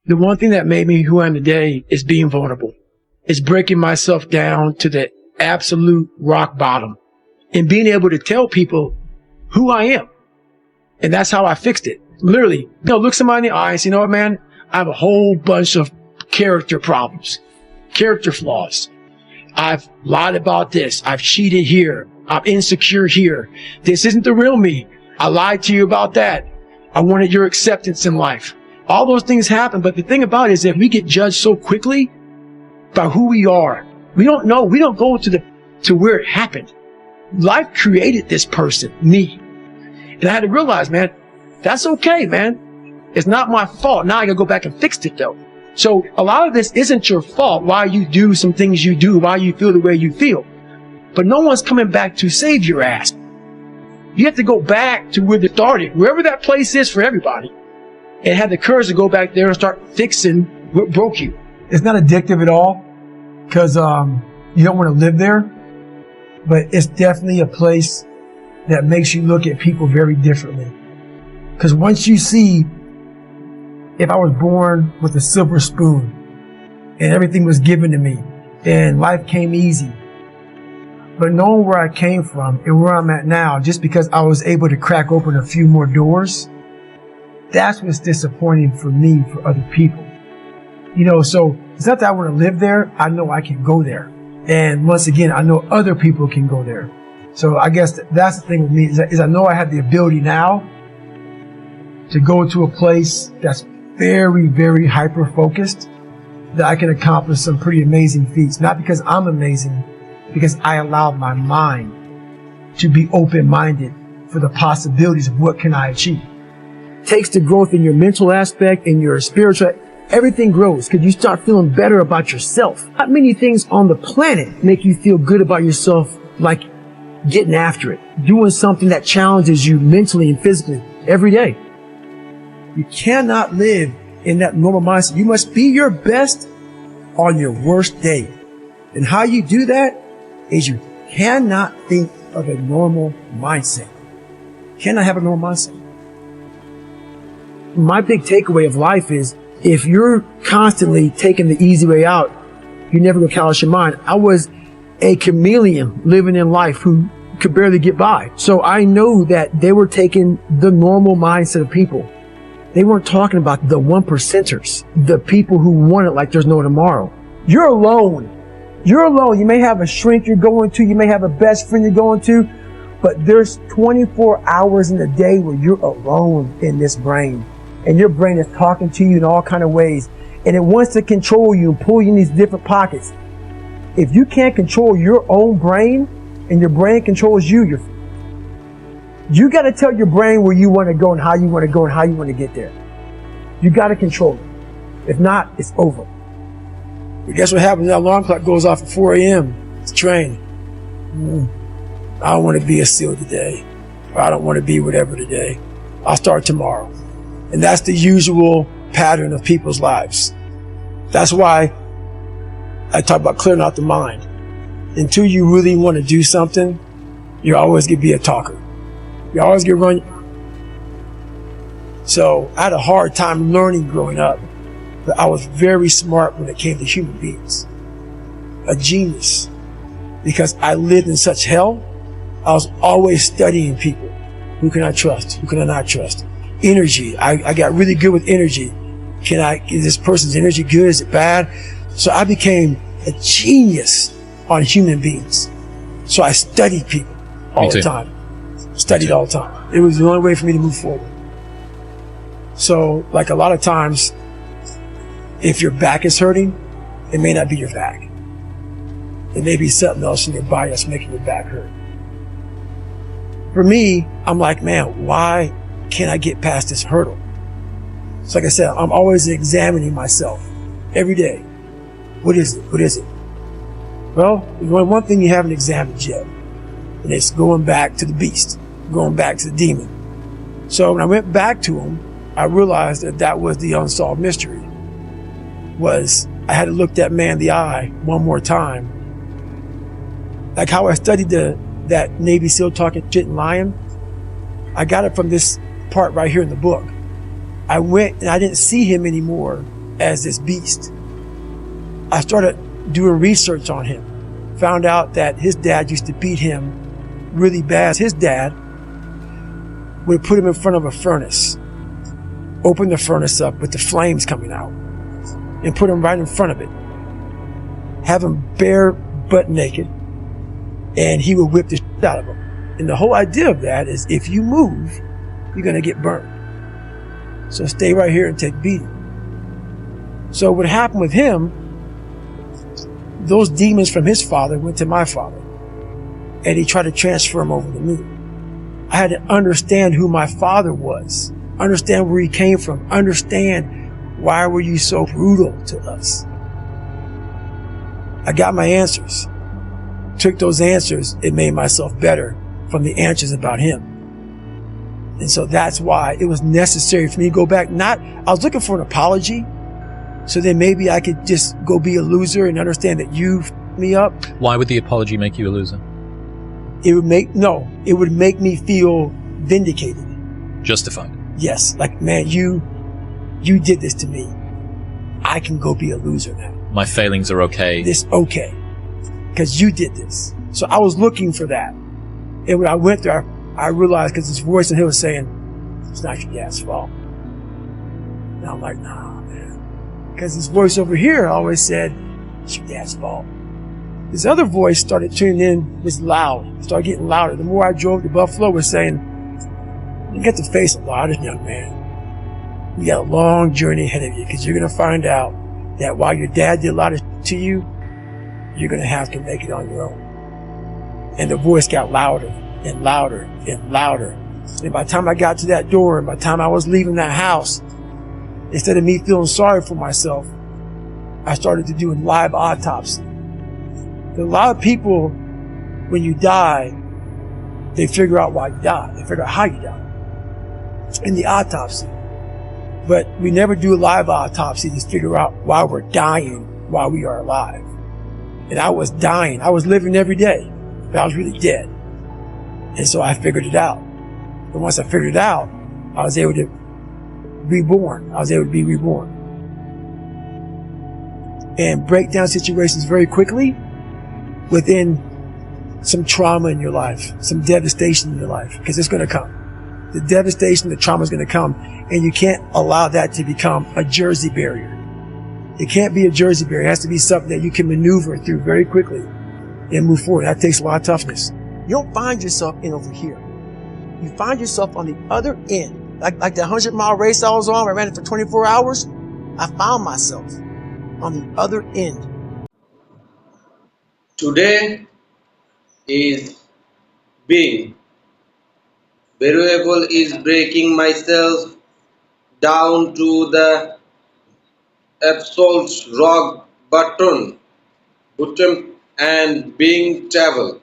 The one thing that made me who I am today is being vulnerable. It's breaking myself down to the absolute rock bottom and being able to tell people who I am. And that's how I fixed it. Literally, look somebody in the eye and say, you know what, man, I have a whole bunch of character problems, character flaws. I've lied about this. I've cheated here. I'm insecure here. This isn't the real me. I lied to you about that. I wanted your acceptance in life. All those things happen. But the thing about it is that we get judged so quickly by who we are. We don't know. We don't go to where it happened. Life created this person, me. And I had to realize, man, that's okay, man. It's not my fault. Now I gotta go back and fix it though. So a lot of this isn't your fault, why you do some things you do, why you feel the way you feel. But no one's coming back to save your ass. You have to go back to where they started, wherever that place is for everybody, and have the courage to go back there and start fixing what broke you. It's not addictive at all because you don't want to live there, but it's definitely a place that makes you look at people very differently. Because once you see, if I was born with a silver spoon and everything was given to me and life came easy, but knowing where I came from and where I'm at now, just because I was able to crack open a few more doors, that's what's disappointing for me, for other people. So it's not that I want to live there. I know I can go there. And once again, I know other people can go there. So I guess that's the thing with me is I know I have the ability now to go to a place that's very, very hyper-focused, that I can accomplish some pretty amazing feats. Not because I'm amazing, because I allowed my mind to be open-minded for the possibilities of what can I achieve. It takes the growth in your mental aspect, in your spiritual, everything grows because you start feeling better about yourself. Not many things on the planet make you feel good about yourself like getting after it, doing something that challenges you mentally and physically every day. You cannot live in that normal mindset. You must be your best on your worst day. And how you do that is you cannot think of a normal mindset. You cannot have a normal mindset. My big takeaway of life is if you're constantly taking the easy way out, you're never going to callous your mind. I was a chameleon living in life who could barely get by. So I know that they were taking the normal mindset of people. They weren't talking about the 1%ers, the people who want it like there's no tomorrow. You're alone. You're alone. You may have a shrink you're going to. You may have a best friend you're going to. But there's 24 hours in a day where you're alone in this brain. And your brain is talking to you in all kinds of ways. And it wants to control you and pull you in these different pockets. If you can't control your own brain and your brain controls you, you got to tell your brain where you want to go and how you want to go and how you want to get there. You got to control it. If not, it's over. But guess what happens? That alarm clock goes off at 4 a.m. It's train. I don't want to be a SEAL today. Or I don't want to be whatever today. I'll start tomorrow. And that's the usual pattern of people's lives. That's why I talk about clearing out the mind. Until you really want to do something, you're always going to be a talker. You always get run. So I had a hard time learning growing up, but I was very smart when it came to human beings. A genius. Because I lived in such hell, I was always studying people. Who can I trust? Who can I not trust? Energy. I got really good with energy. Is this person's energy good? Is it bad? So I became a genius on human beings. So I studied people all the time. Studied all the time. It was the only way for me to move forward. So, like a lot of times, if your back is hurting, it may not be your back. It may be something else in your body that's making your back hurt. For me, I'm like, man, why can't I get past this hurdle? So like I said, I'm always examining myself every day. What is it? What is it? Well, there's only one thing you haven't examined yet, and it's going back to the beast, going back to the demon. So when I went back to him, I realized that was the unsolved mystery. I had to look that man in the eye one more time. Like how I studied that Navy SEAL talking shit and lying, I got it from this part right here in the book. I went and I didn't see him anymore as this beast. I started doing research on him. Found out that his dad used to beat him really bad. His dad would put him in front of a furnace, open the furnace up with the flames coming out, and put him right in front of it. Have him bare butt naked, and he would whip the shit out of him. And the whole idea of that is if you move, you're going to get burned. So stay right here and take beating. So what happened with him, those demons from his father went to my father, and he tried to transfer them over to me. I had to understand who my father was, understand where he came from, understand why were you so brutal to us. I got my answers, took those answers, and made myself better from the answers about him. And so that's why it was necessary for me to go back. I was looking for an apology, so then maybe I could just go be a loser and understand that you f***ed me up. Why would the apology make you a loser? It would make me feel vindicated. Justified. Yes. Like, man, you did this to me. I can go be a loser now. My failings are okay. This okay. Because you did this. So I was looking for that. And when I went there, I realized, because this voice in here was saying, it's not your dad's fault. And I'm like, nah, man. Because this voice over here always said, it's your dad's fault. This other voice started tuning in, was loud, started getting louder. The more I drove to Buffalo, was saying, you get to face a lot, young man. You got a long journey ahead of you, because you're going to find out that while your dad did a lot of to you, you're going to have to make it on your own. And the voice got louder and louder and louder. And by the time I got to that door, and by the time I was leaving that house, instead of me feeling sorry for myself, I started to do a live autopsy. A lot of people, when you die, they figure out why you died. They figure out how you died in the autopsy. But we never do a live autopsy to figure out why we're dying while we are alive. And I was dying. I was living every day, but I was really dead. And so I figured it out. And once I figured it out, I was able to reborn. I was able to be reborn. And break down situations very quickly within some trauma in your life, some devastation in your life, because it's going to come. The devastation, the trauma is going to come, and you can't allow that to become a Jersey barrier. It can't be a Jersey barrier. It has to be something that you can maneuver through very quickly and move forward. That takes a lot of toughness. You don't find yourself in over here. You find yourself on the other end. Like the 100-mile race I was on, I ran it for 24 hours. I found myself on the other end. Today is being variable is breaking myself down to the absolute rock bottom and being travel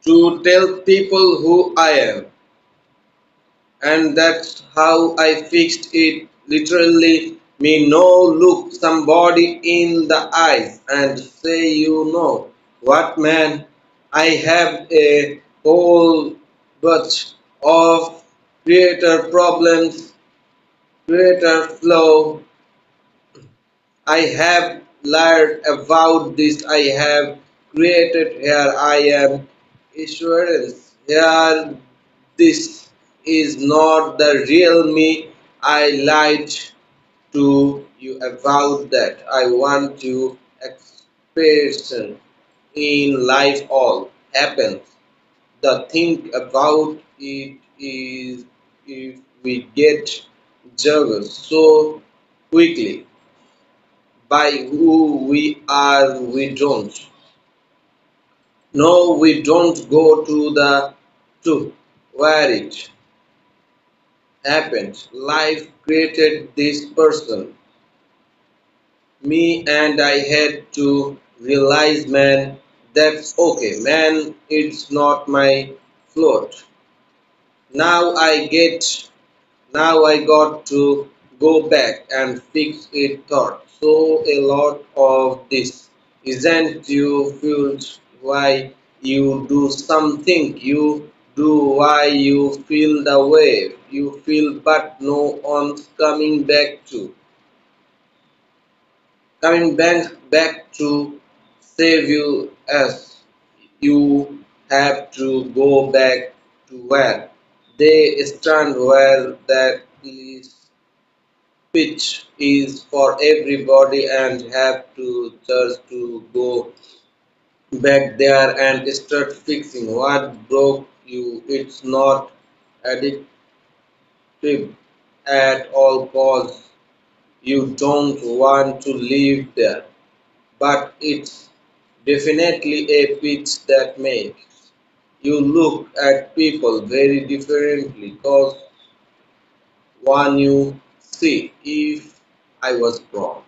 to tell people who I am. And that's how I fixed it. Literally, me no look somebody in the eyes and say, you know what, man, I have a whole bunch of creator problems, creator flow. I have learned about this. I have created. Here I am. Assurance. Here, this is not the real me. I lied to you about that. I want you expression in life all happens. The thing about it is if we get judged so quickly by who we are, we don't. No, we don't go to the truth where it happened. Life created this person, me, and I had to realize, man, that's okay, man, it's not my fault. Now I get Now I got to go back and fix it thought. So a lot of this isn't you feel why you do something, you do why you feel the way you feel, but no one's coming back to. coming back to save you as you have to go back to where they stand, where that is pitch is for everybody, and have to just to go back there and start fixing what broke you. It's not addictive at all cause you don't want to live there, but it's definitely a pitch that makes you look at people very differently, cause one you see if I was wrong.